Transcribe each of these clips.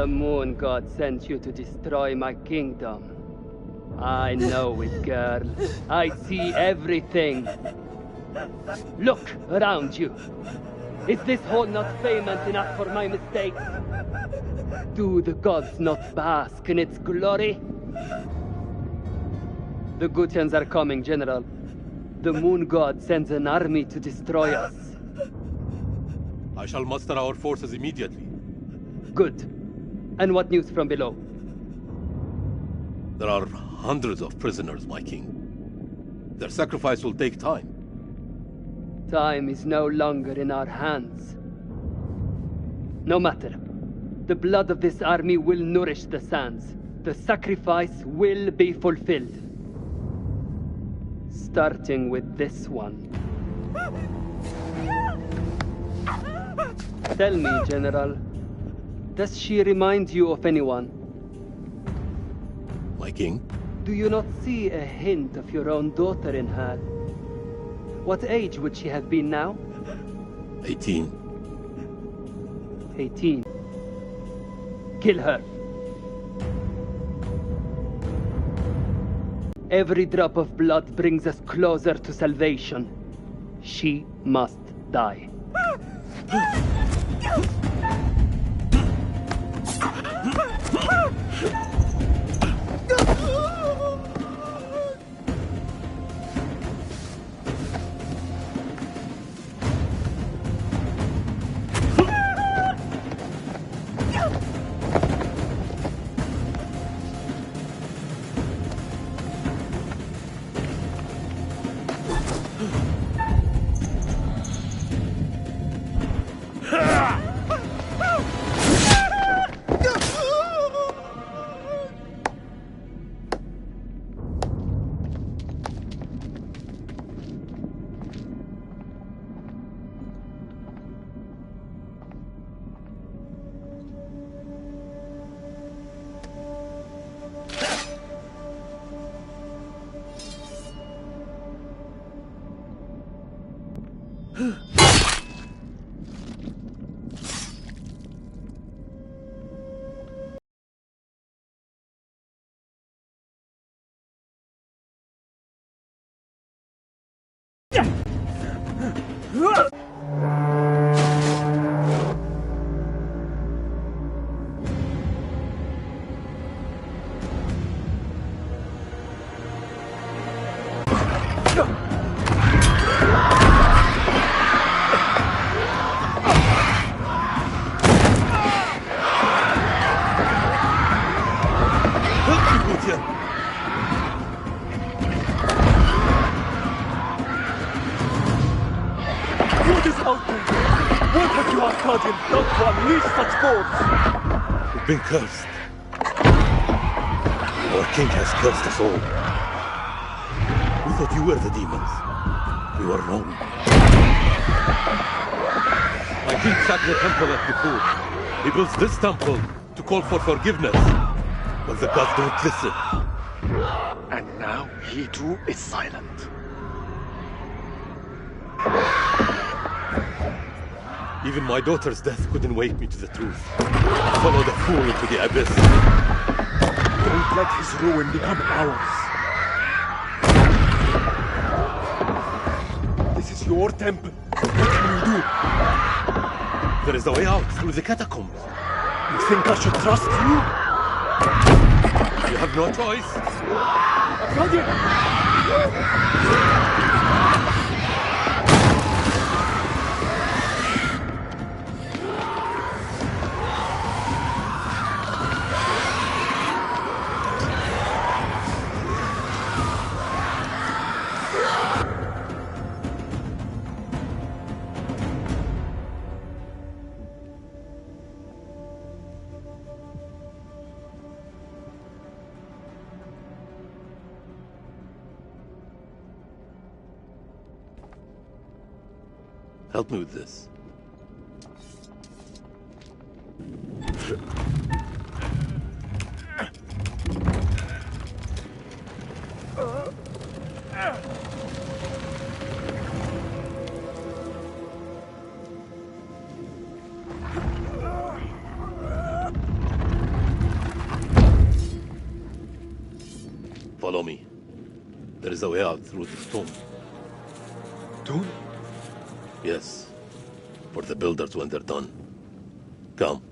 The moon god sent you to destroy my kingdom. I know it, girl. I see everything. Look around you. Is this hall not famous enough for my mistakes? Do the gods not bask in its glory? The Gutians are coming, General. The moon god sends an army to destroy us. I shall muster our forces immediately. Good. And what news from below? There are hundreds of prisoners, my king. Their sacrifice will take time. Time is no longer in our hands. No matter. The blood of this army will nourish the sands. The sacrifice will be fulfilled. Starting with this one. Tell me, General, does she remind you of anyone? My king? Do you not see a hint of your own daughter in her? What age would she have been now? 18. 18. Kill her. Every drop of blood brings us closer to salvation. She must die. We've been cursed. Our king has cursed us all. We thought you were the demons. We were wrong. My king sacked the temple at Nippur. He builds this temple to call for forgiveness. But the gods don't listen. And now he too is silent. Even my daughter's death couldn't wake me to the truth. Follow the fool into the abyss. Don't let his ruin become ours. This is your temple. What can we do? There is a way out through the catacombs. You think I should trust you? You have no choice. Help me with this. Follow me. There is a way out through this tomb. Tomb? Yes. For the builders when they're done. Come.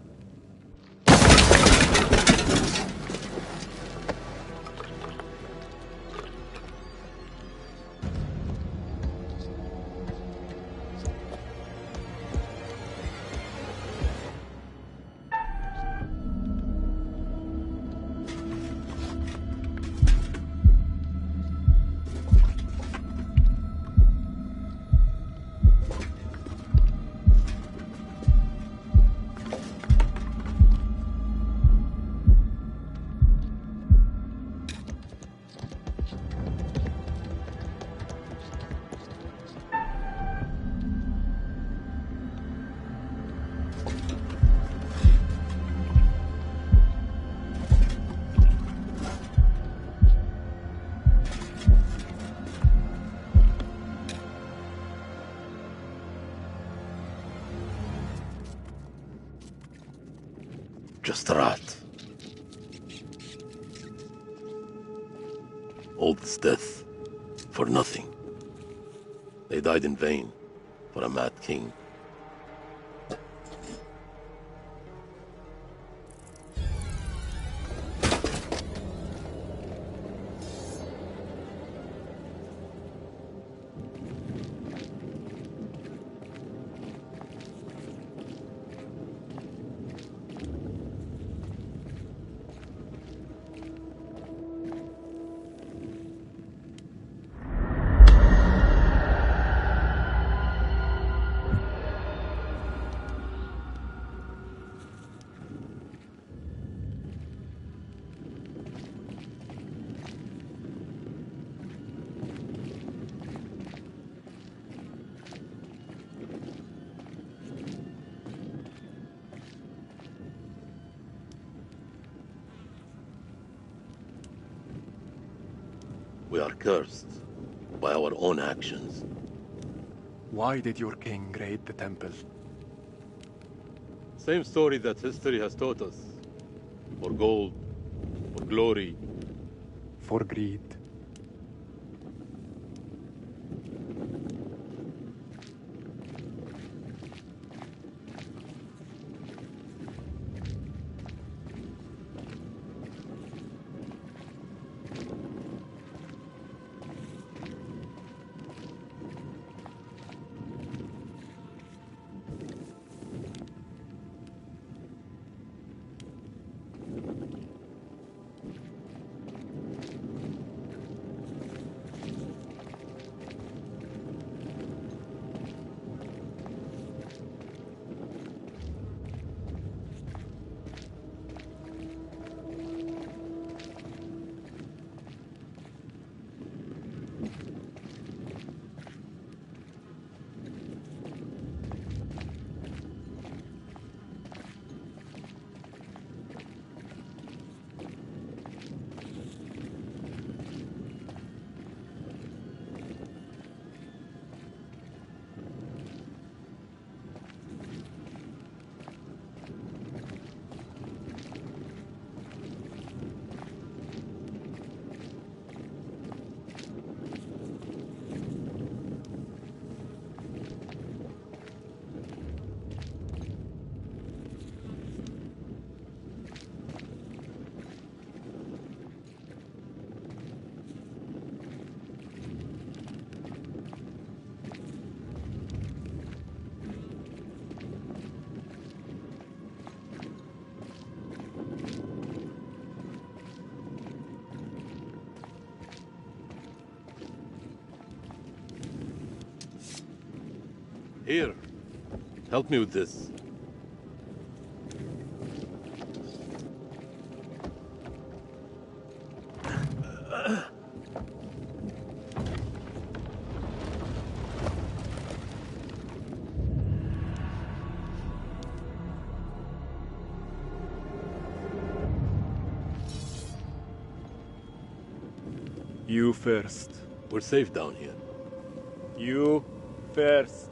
Just a rat. All this death for nothing. They died in vain for a mad king. We are cursed by our own actions. Why did your king raid the temple? Same story that history has taught us. For gold, for glory. For greed. Here, help me with this. You first. We're safe down here. You first.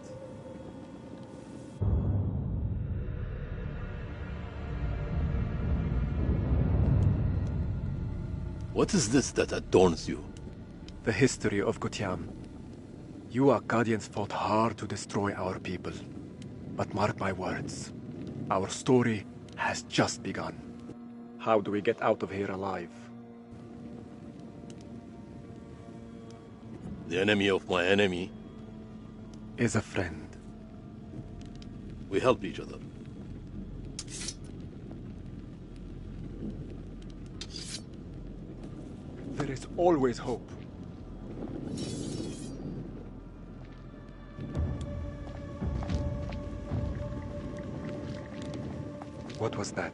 What is this that adorns you? The history of Gutian. You Akkadians fought hard to destroy our people. But mark my words, our story has just begun. How do we get out of here alive? The enemy of my enemy. Is a friend. We help each other. There is always hope. What was that?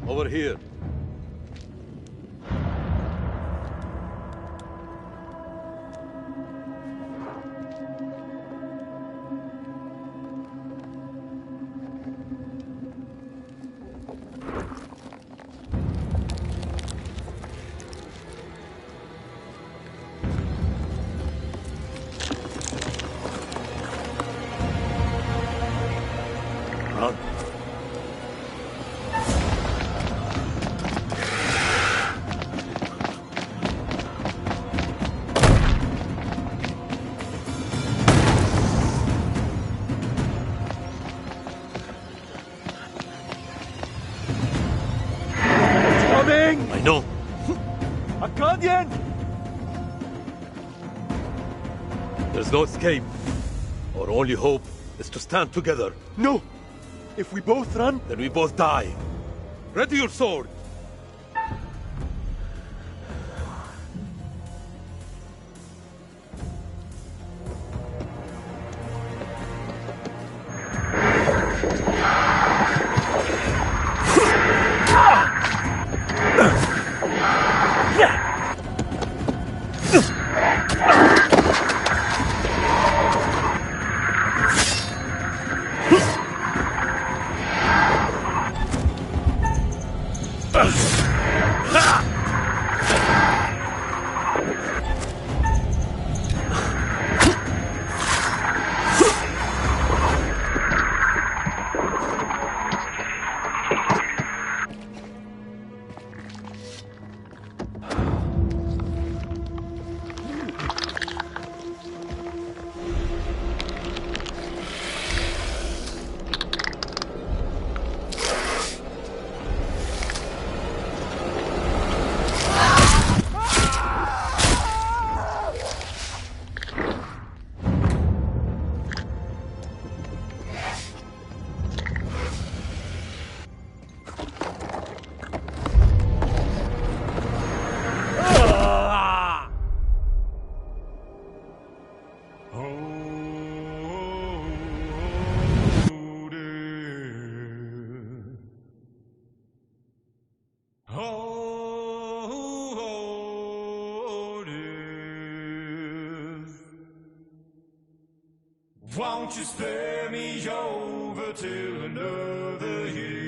Over here. Run. Coming! I know. Akkadian! There's no escape. Our only hope is to stand together. No! If we both run, Then we both die. Ready your sword. Won't you spare me over till another year?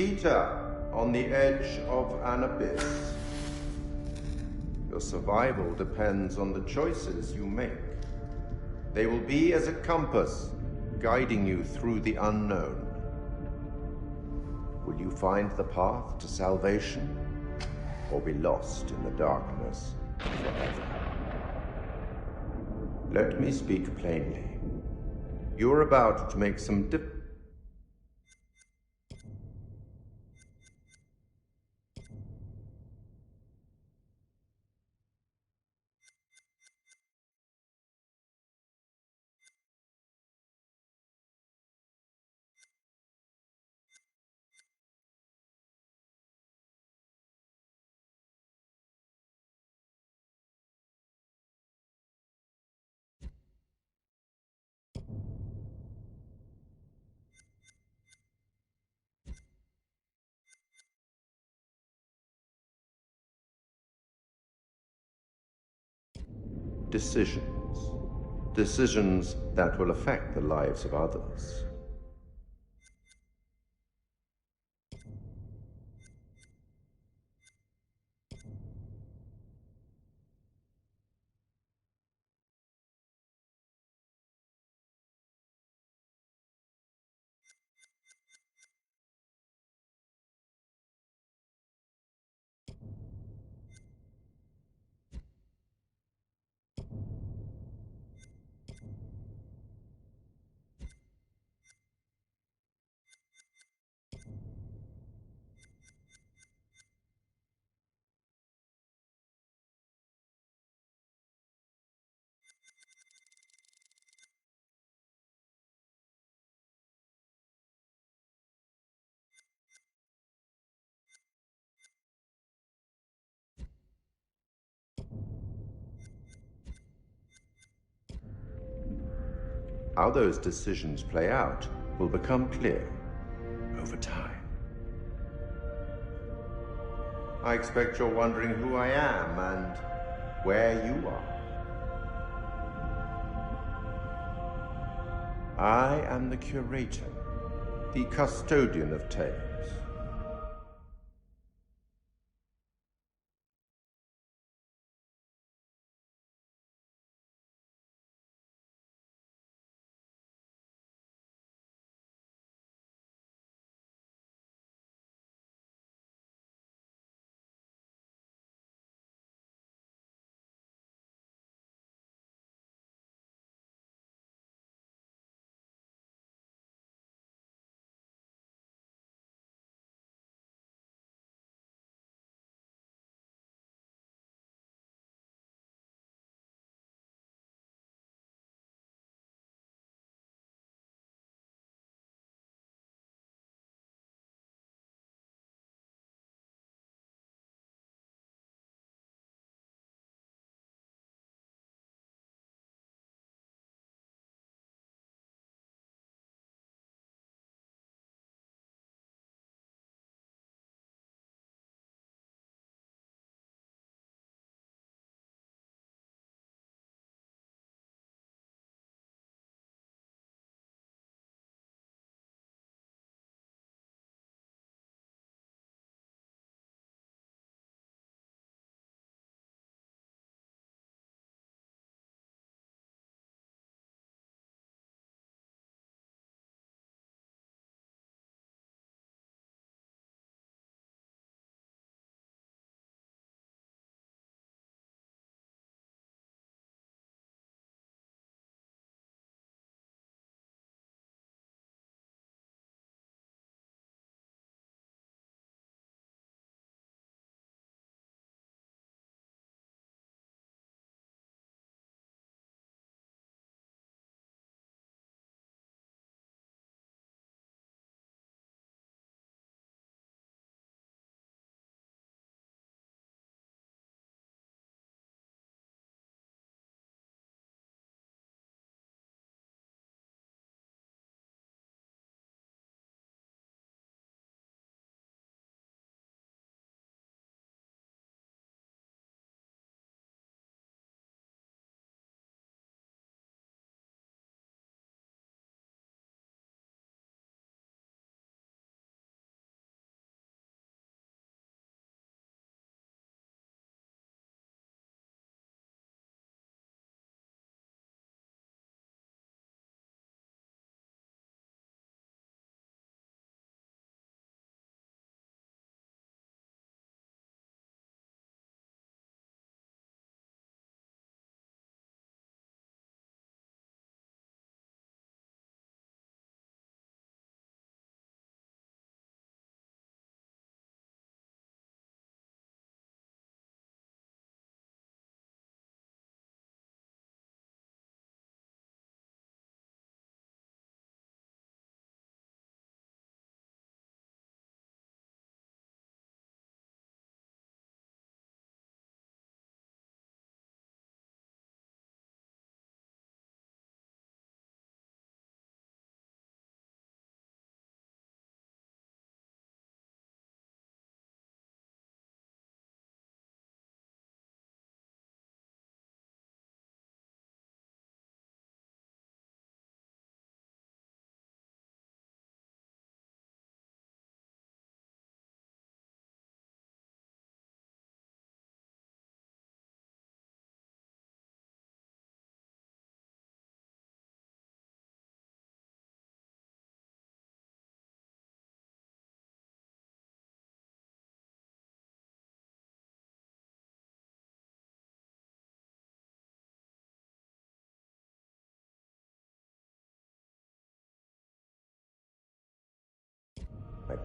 Nikita, on the edge of an abyss. Your survival depends on the choices you make. They will be as a compass, guiding you through the unknown. Will you find the path to salvation, or be lost in the darkness forever? Let me speak plainly. You're about to make some decisions. Decisions that will affect the lives of others. How those decisions play out will become clear over time. I expect you're wondering who I am and where you are. I am the Curator, the custodian of tales.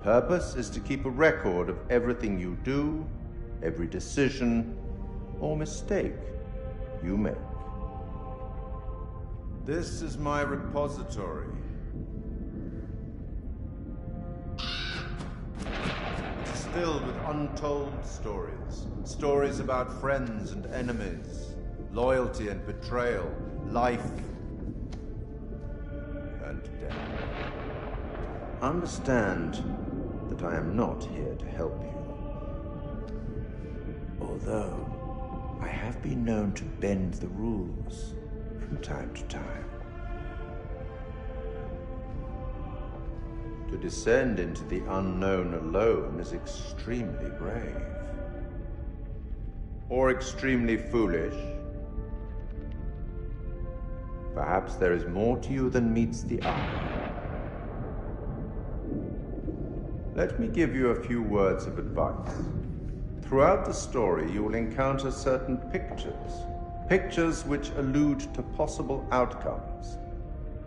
purpose is to keep a record of everything you do, every decision or mistake you make. This is my repository. It's filled with untold stories. Stories about friends and enemies, loyalty and betrayal, life and death. Understand that I am not here to help you. Although, I have been known to bend the rules from time to time. To descend into the unknown alone is extremely brave. Or extremely foolish. Perhaps there is more to you than meets the eye. Let me give you a few words of advice. Throughout the story, you will encounter certain pictures. Pictures which allude to possible outcomes.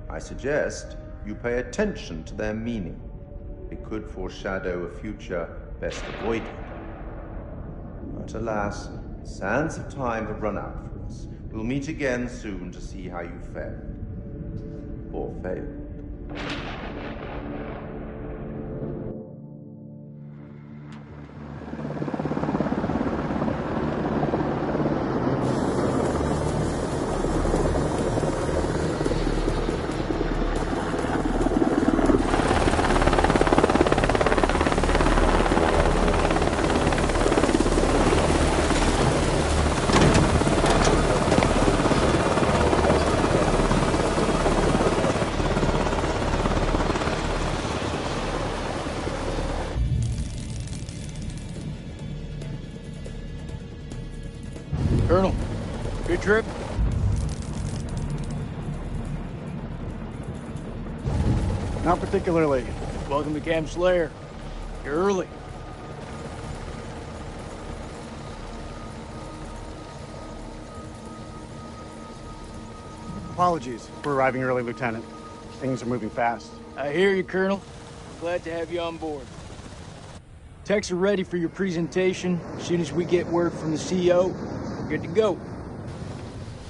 I suggest you pay attention to their meaning. It could foreshadow a future best avoided. But alas, the sands of time have run out for us. We'll meet again soon to see how you fared. Or failed. Colonel, good trip? Not particularly. Welcome to Camp Slayer. You're early. Apologies for arriving early, Lieutenant. Things are moving fast. I hear you, Colonel. Glad to have you on board. Techs are ready for your presentation. As soon as we get word from the CEO, we're good to go.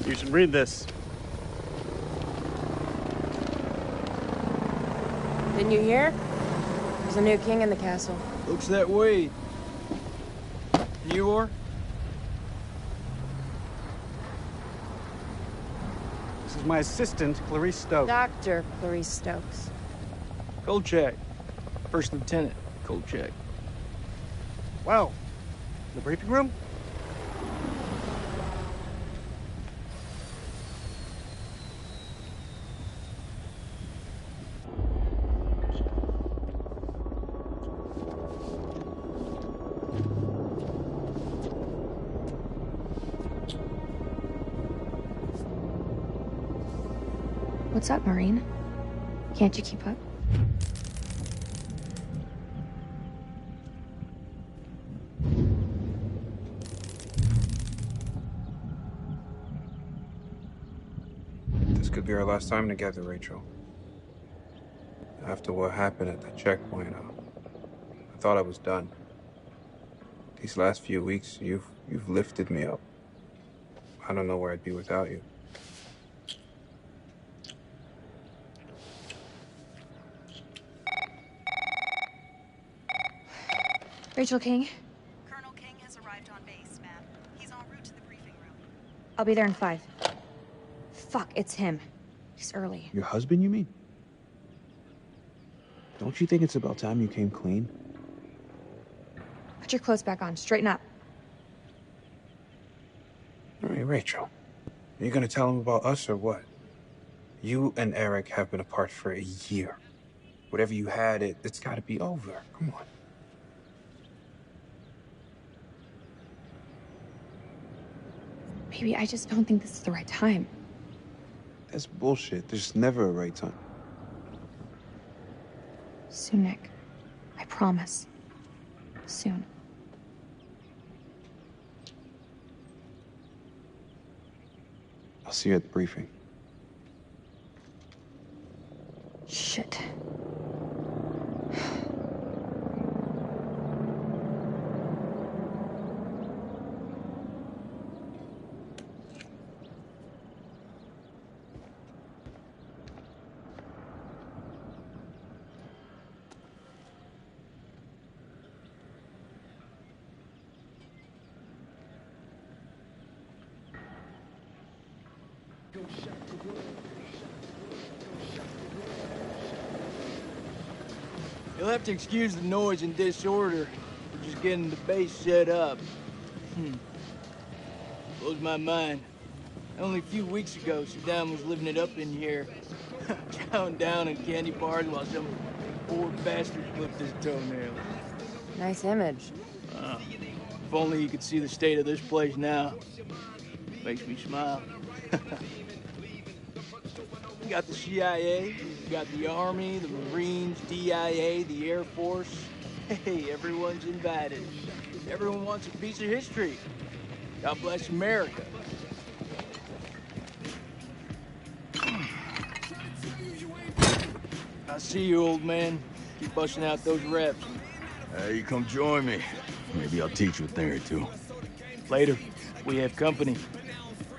You should read this. Didn't you hear? There's a new king in the castle. Looks that way. You are? This is my assistant, Clarice Stokes. Dr. Clarice Stokes. Kolchak. First Lieutenant Kolchak. Well, the briefing room? What's up, Marine? Can't you keep up? This could be our last time together, Rachel. After what happened at the checkpoint, I thought I was done. These last few weeks, you've lifted me up. I don't know where I'd be without you. Rachel King? Colonel King has arrived on base, ma'am. He's en route to the briefing room. I'll be there in 5. Fuck, it's him. He's early. Your husband, you mean? Don't you think it's about time you came clean? Put your clothes back on. Straighten up. All right, Rachel. Are you gonna tell him about us or what? You and Eric have been apart for a year. Whatever you had, it's gotta be over. Come on. Baby, I just don't think this is the right time. That's bullshit. There's never a right time. Soon, Nick. I promise. Soon. I'll see you at the briefing. Shit. You'll have to excuse the noise and disorder. We're just getting the base set up. Blows my mind. Only a few weeks ago, Saddam was living it up in here. Chowing down on candy bars while some poor bastard clipped his toenail. Nice image. If only you could see the state of this place now. Makes me smile. You got the CIA, you got the Army, the Marines, DIA, the Air Force. Hey, everyone's invited. Everyone wants a piece of history. God bless America. I'll see you, old man. Keep busting out those reps. You come join me. Maybe I'll teach you a thing or two. Later. We have company.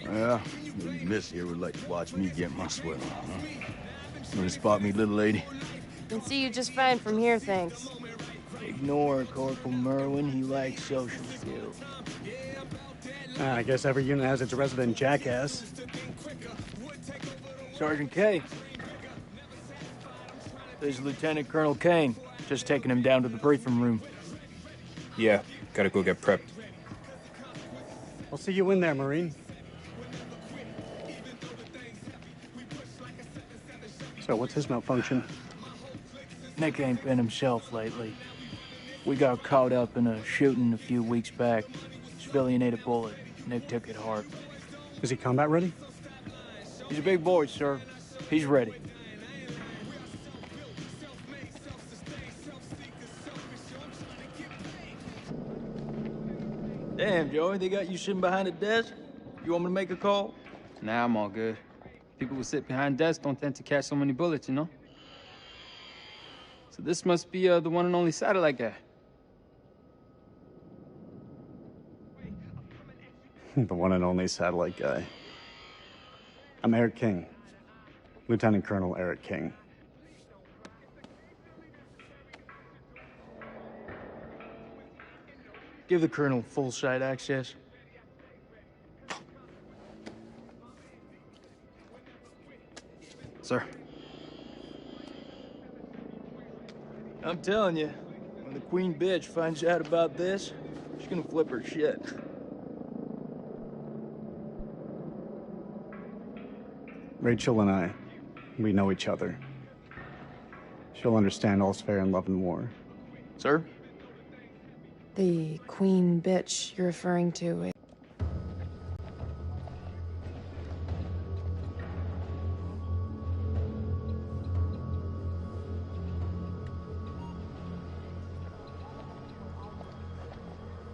Yeah, maybe Miss here would like to watch me get my swell on, huh? Want to spot me, little lady? Can see you just fine from here, thanks. Ignore Corporal Merwin. He likes social skills. I guess every unit has its resident jackass. Sergeant K. This is Lieutenant Colonel Kane. Just taking him down to the briefing room. Yeah, gotta go get prepped. I'll see you in there, Marine. So, what's his malfunction? Nick ain't been himself lately. We got caught up in a shooting a few weeks back. Civilian ate a bullet. Nick took it hard. Is he combat ready? He's a big boy, sir. He's ready. Damn, Joey, they got you sitting behind a desk? You want me to make a call? Nah, I'm all good. People who sit behind desks don't tend to catch so many bullets, you know? So this must be the one and only satellite guy. The one and only satellite guy. I'm Eric King. Lieutenant Colonel Eric King. Give the Colonel full site access. Sir. I'm telling you, when the Queen bitch finds out about this, she's gonna flip her shit. Rachel and I, we know each other. She'll understand all's fair in love and war. Sir? The Queen bitch you're referring to.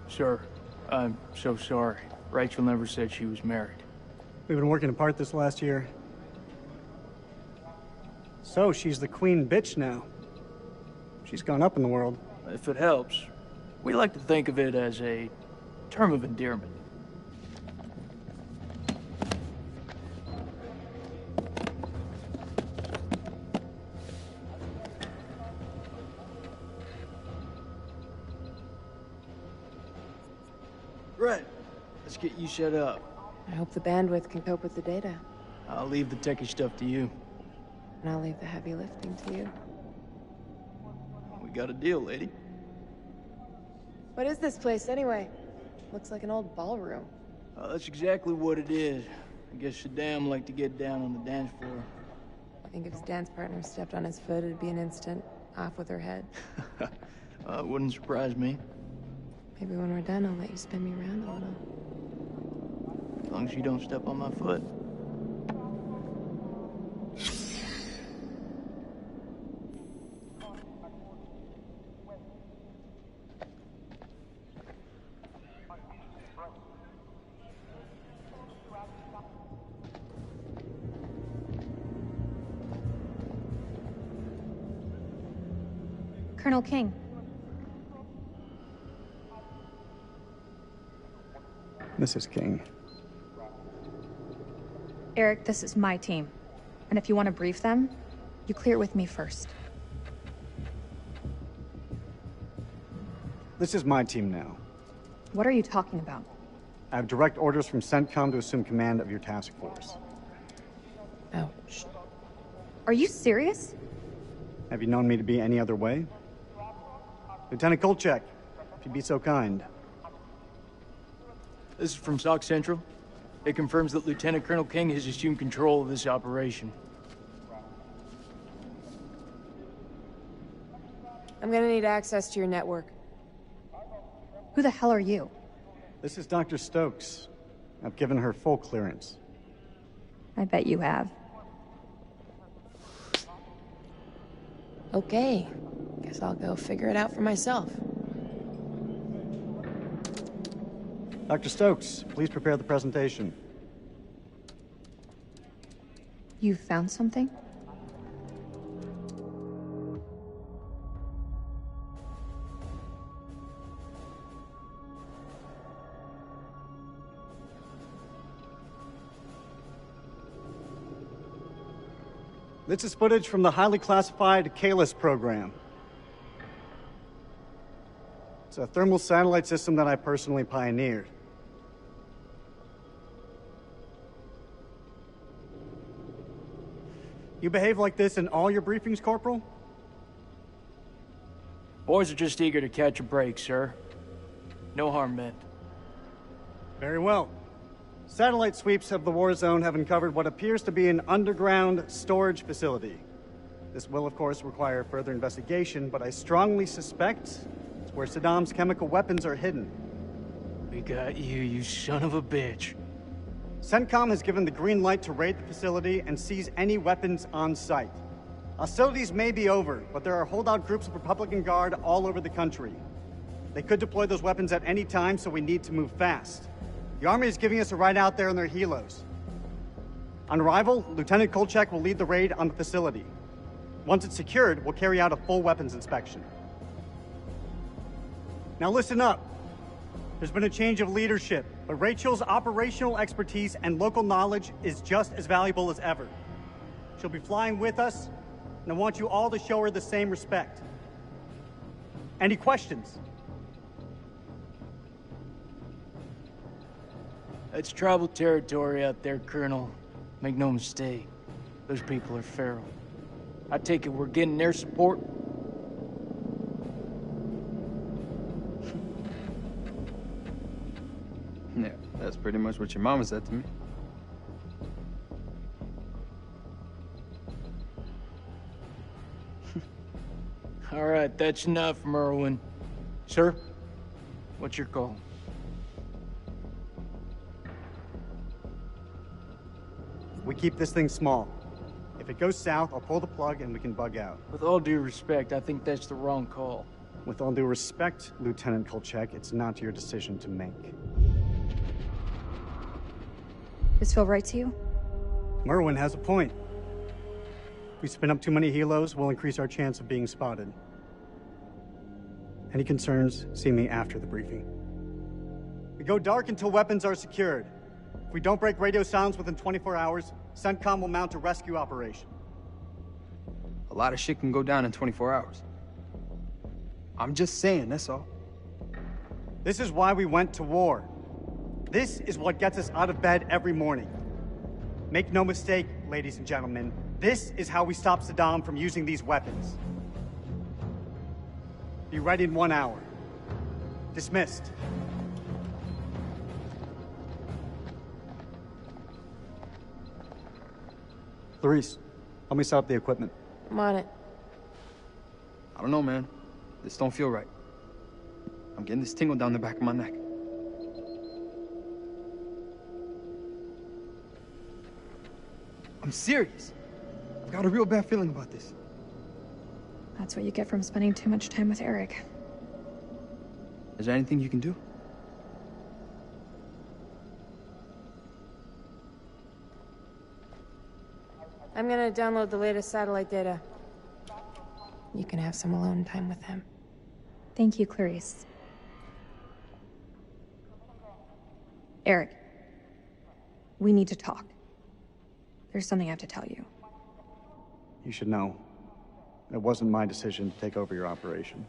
Sir, I'm so sorry. Rachel never said she was married. We've been working apart this last year. So, she's the Queen bitch now. She's gone up in the world. If it helps, we like to think of it as a term of endearment. Right. Let's get you set up. I hope the bandwidth can cope with the data. I'll leave the techie stuff to you. And I'll leave the heavy lifting to you. We got a deal, lady. What is this place, anyway? Looks like an old ballroom. That's exactly what it is. I guess Saddam liked to get down on the dance floor. I think if his dance partner stepped on his foot, it'd be an instant off with her head. It wouldn't surprise me. Maybe when we're done, I'll let you spin me around a little. As long as you don't step on my foot. Colonel King. Mrs. King. Eric, this is my team. And if you want to brief them, you clear it with me first. This is my team now. What are you talking about? I have direct orders from CENTCOM to assume command of your task force. Ouch. Are you serious? Have you known me to be any other way? Lieutenant Kolchak, if you'd be so kind. This is from SOC Central. It confirms that Lieutenant Colonel King has assumed control of this operation. I'm gonna need access to your network. Who the hell are you? This is Dr. Stokes. I've given her full clearance. I bet you have. Okay. Guess I'll go figure it out for myself. Dr. Stokes, please prepare the presentation. You found something? This is footage from the highly classified Kalis program. It's a thermal satellite system that I personally pioneered. You behave like this in all your briefings, Corporal? Boys are just eager to catch a break, sir. No harm meant. Very well. Satellite sweeps of the war zone have uncovered what appears to be an underground storage facility. This will, of course, require further investigation, but I strongly suspect it's where Saddam's chemical weapons are hidden. We got you, you son of a bitch. CENTCOM has given the green light to raid the facility and seize any weapons on site. Hostilities may be over, but there are holdout groups of Republican Guard all over the country. They could deploy those weapons at any time, so we need to move fast. The Army is giving us a ride out there in their helos. On arrival, Lieutenant Kolchak will lead the raid on the facility. Once it's secured, we'll carry out a full weapons inspection. Now listen up. There's been a change of leadership, but Rachel's operational expertise and local knowledge is just as valuable as ever. She'll be flying with us, and I want you all to show her the same respect. Any questions? It's tribal territory out there, Colonel. Make no mistake. Those people are feral. I take it we're getting their support? Yeah, that's pretty much what your mama said to me. All right, that's enough, Merwin. Sir, what's your call? We keep this thing small. If it goes south, I'll pull the plug and we can bug out. With all due respect, I think that's the wrong call. With all due respect, Lieutenant Kolchak, it's not your decision to make. This feel right to you? Merwin has a point. If we spin up too many helos, we'll increase our chance of being spotted. Any concerns, see me after the briefing. We go dark until weapons are secured. If we don't break radio silence within 24 hours, CENTCOM will mount a rescue operation. A lot of shit can go down in 24 hours. I'm just saying, that's all. This is why we went to war. This is what gets us out of bed every morning. Make no mistake, ladies and gentlemen, this is how we stop Saddam from using these weapons. Be ready in 1 hour. Dismissed. Clarice, help me set up the equipment. I'm on it. I don't know, man. This don't feel right. I'm getting this tingle down the back of my neck. I'm serious. I've got a real bad feeling about this. That's what you get from spending too much time with Eric. Is there anything you can do? I'm gonna download the latest satellite data. You can have some alone time with him. Thank you, Clarice. Eric, we need to talk. There's something I have to tell you. You should know. It wasn't my decision to take over your operation.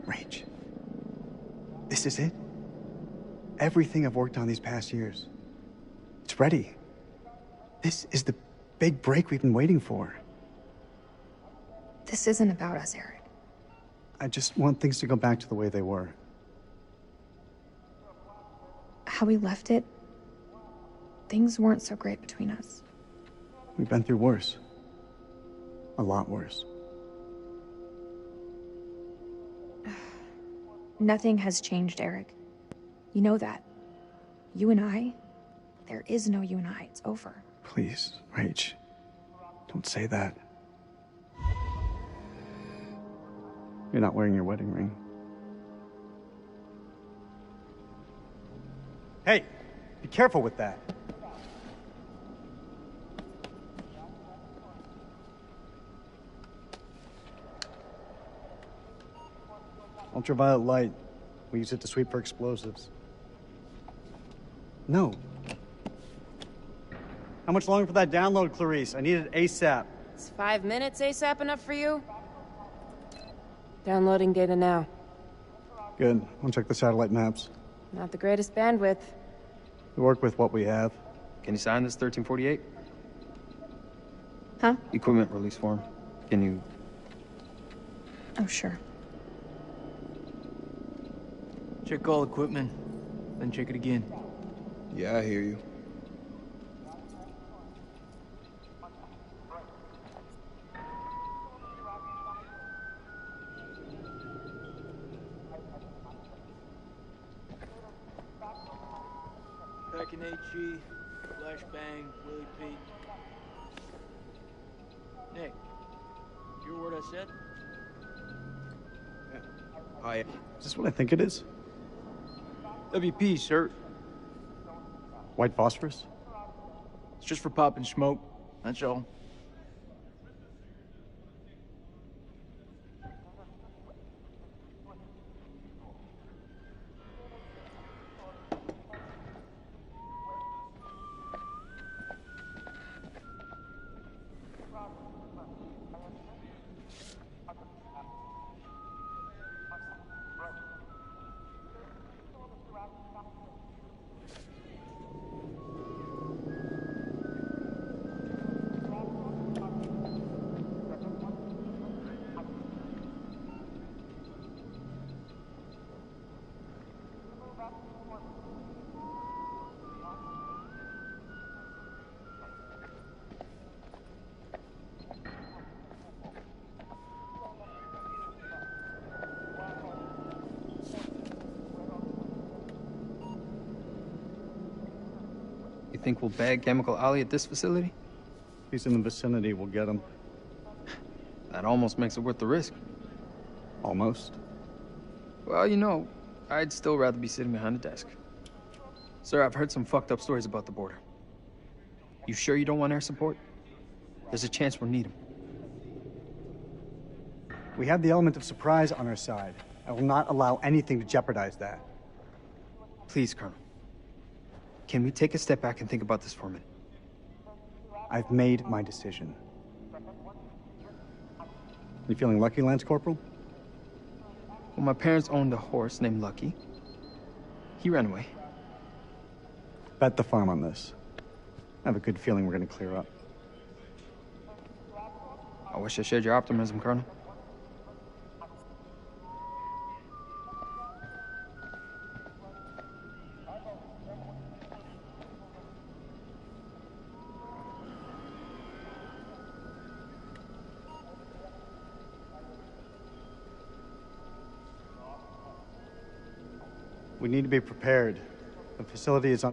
Rach, this is it? everything I've worked on these past years. It's ready. This is the big break we've been waiting for. This isn't about us, Eric. I just want things to go back to the way they were. How we left it, things weren't so great between us. We've been through worse. A lot worse. Nothing has changed, Eric. You know that. You and I, there is no you and I. It's over. Please, Rach. Don't say that. You're not wearing your wedding ring. Hey, be careful with that. Ultraviolet light. We use it to sweep for explosives. No. How much longer for that download, Clarice? I need it ASAP. Is 5 minutes ASAP enough for you? Downloading data now. Good. I'll check the satellite maps. Not the greatest bandwidth. We work with what we have. Can you sign this 1348? Huh? Equipment release form. Can you... Oh, sure. Check all equipment, then check it again. Yeah, I hear you. Packing HE, flashbang, Willie Pete. Nick, you hear what I said? Is this what I think it is? WP, sir. White phosphorus? It's just for popping smoke, that's all. You think we'll bag Chemical Ollie at this facility? If he's in the vicinity, we'll get him. That almost makes it worth the risk. Almost. Well, you know, I'd still rather be sitting behind a desk. Sir, I've heard some fucked up stories about the border. You sure you don't want air support? There's a chance we'll need them. We have the element of surprise on our side. I will not allow anything to jeopardize that. Please, Colonel. Can we take a step back and think about this for a minute? I've made my decision. You feeling lucky, Lance Corporal? Well, my parents owned a horse named Lucky. He ran away. Bet the farm on this. I have a good feeling we're gonna clear up. I wish I shared your optimism, Colonel. We need to be prepared. The facility is on...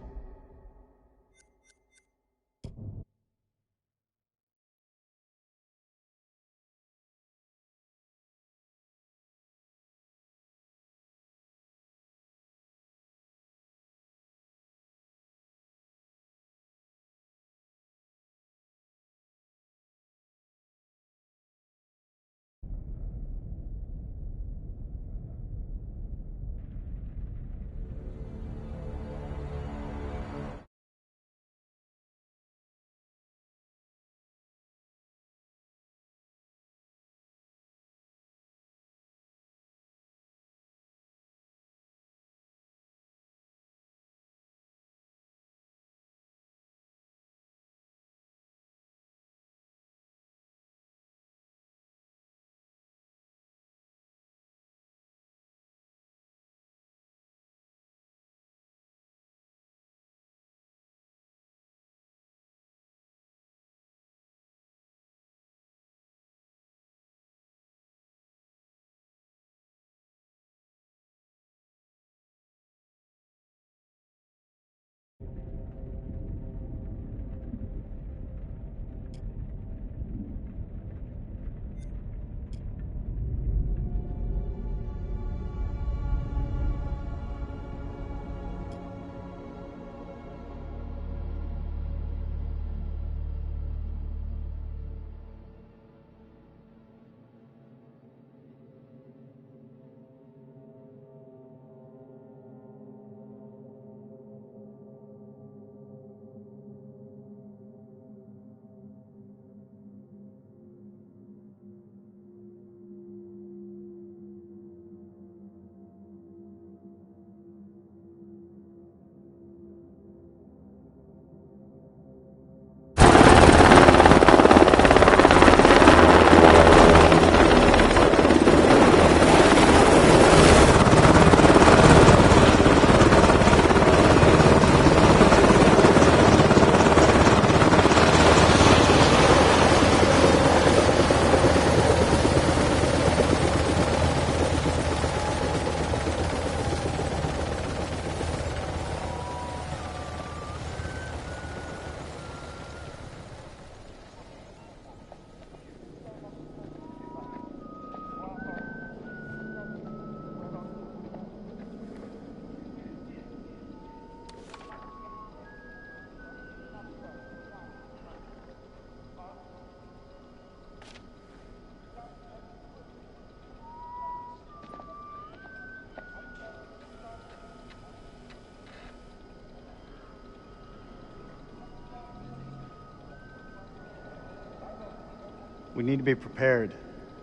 We need to be prepared.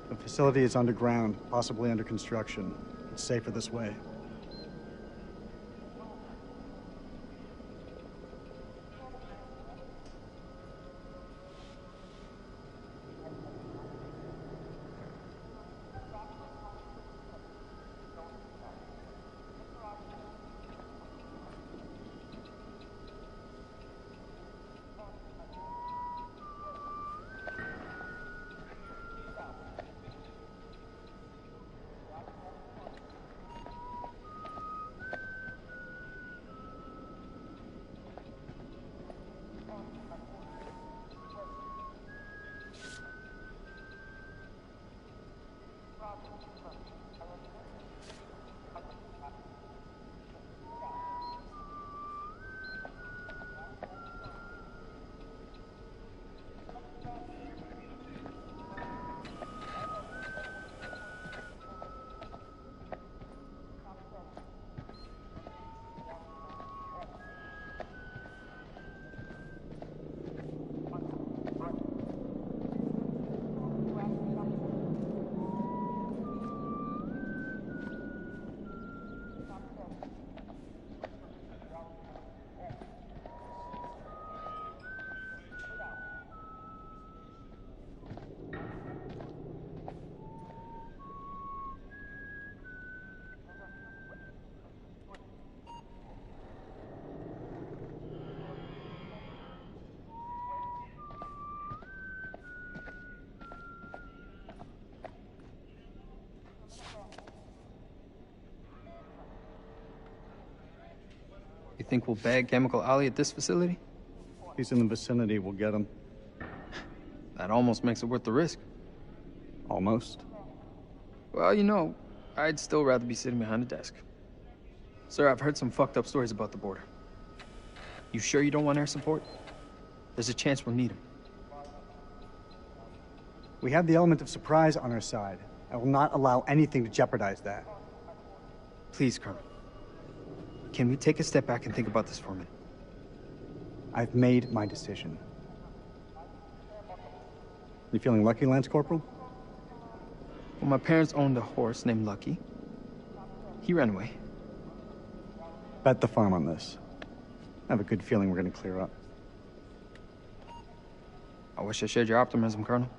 The facility is underground, possibly under construction. It's safer this way. You think we'll bag Chemical Ollie at this facility? If he's in the vicinity, we'll get him. That almost makes it worth the risk. Almost. Well, you know, I'd still rather be sitting behind a desk. Sir, I've heard some fucked up stories about the border. You sure you don't want air support? There's a chance we'll need them. We have the element of surprise on our side. I will not allow anything to jeopardize that. Please, Colonel. Can we take a step back and think about this for a minute? I've made my decision. You feeling lucky, Lance Corporal? Well, my parents owned a horse named Lucky. He ran away. Bet the farm on this. I have a good feeling we're gonna clear up. I wish I shared your optimism, Colonel.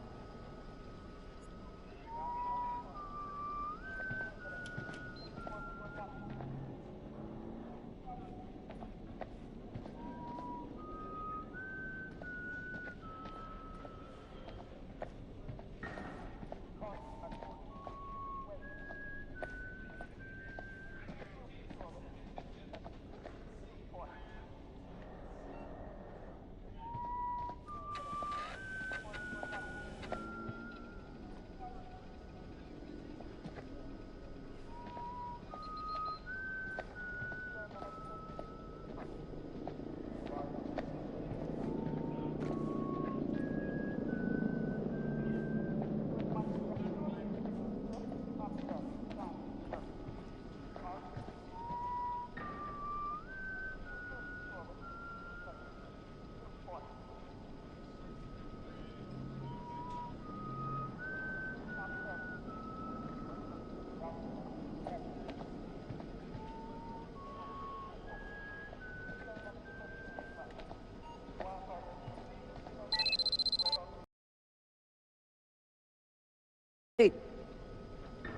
Hey,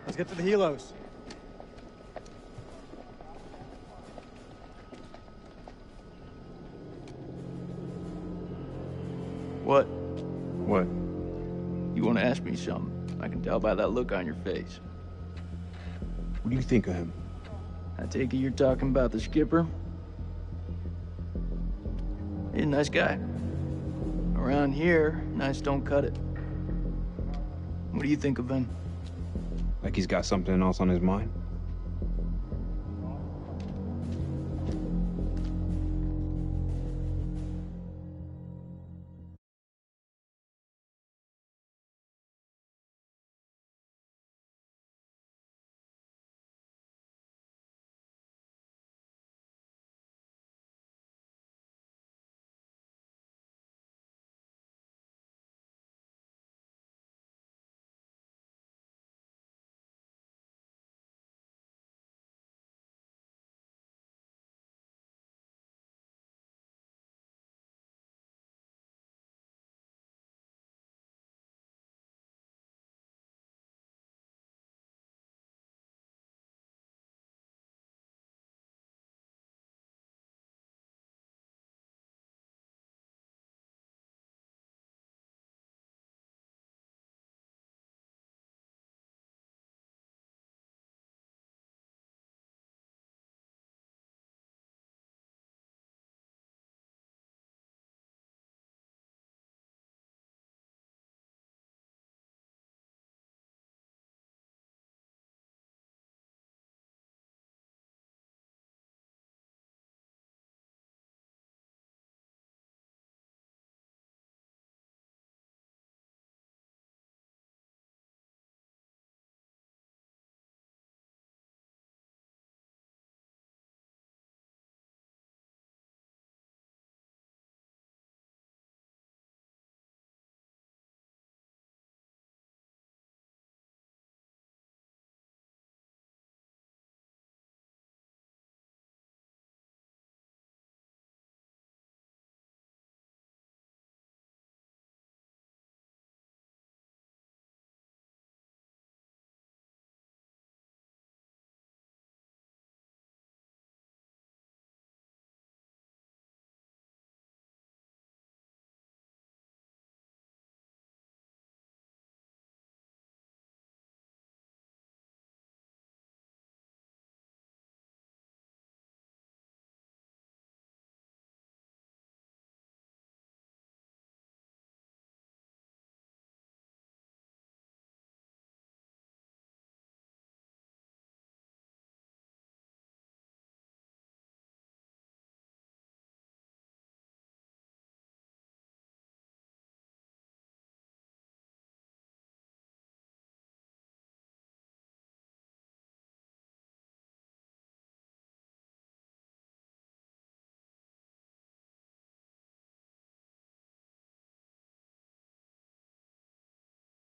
let's get to the helos. What? What? You want to ask me something? I can tell by that look on your face. What do you think of him? I take it you're talking about the skipper? He's a nice guy. Around here, nice don't cut it. What do you think of him? Like he's got something else on his mind?